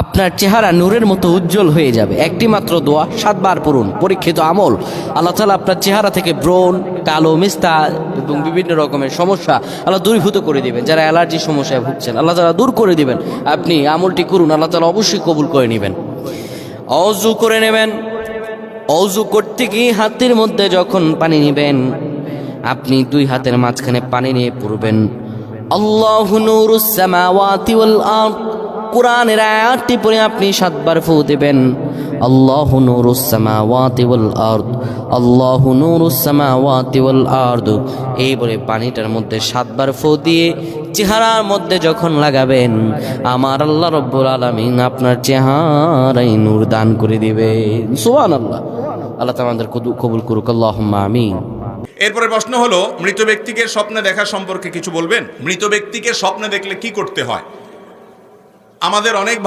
আপনার চেহারা নূরের মতো উজ্জ্বল হয়ে যাবে। একটি মাত্র দোয়া 7 বার পড়ুন, পরীক্ষিত আমল। আল্লাহ তাআলা আপনার চেহারা থেকে ব্রণ, কালো মিস্তা এবং বিভিন্ন রকমের সমস্যা আল্লাহ দূরীভূত করে দিবেন। যারা অ্যালার্জি সমস্যায় ভুগছেন আল্লাহ তাআলা দূর করে দিবেন। আপনি আমলটি করুন, আল্লাহ তাআলা অবশ্যই কবুল করে নেবেন। অজু করে নেবেন। অজু করতে গিয়ে হাতের মধ্যে যখন পানি নেবেন, আপনি 2 হাতের মাঝখানে পানি নিয়ে পড়বেন আল্লাহু নূরুস সামাওয়াতি ওয়াল আরদ। কোরআনের আয়াতটি পড়ে আপনি 7 বার ফু দেবেন আল্লাহু নূরুস সামাওয়াতি ওয়াল আরদ, আল্লাহু নূরুস সামাওয়াতি ওয়াল আরদ। এই বলে পানিটার মধ্যে 7 বার ফু দিয়ে চেহারার মধ্যে যখন লাগাবেন, আমার আল্লাহ রব্বুল আলামিন আপনার চেহারায় নূর দান করে দিবেন। সুবহানাল্লাহ। আল্লাহ তাআলা আমাদের কবুল করুক, আল্লাহুম্মা আমিন। এরপরে প্রশ্ন হলো, মৃত ব্যক্তিকে স্বপ্নে দেখা সম্পর্কে কিছু বলবেন। মৃত ব্যক্তিকে স্বপ্নে দেখলে কি করতে হয়? আমাদের অনেক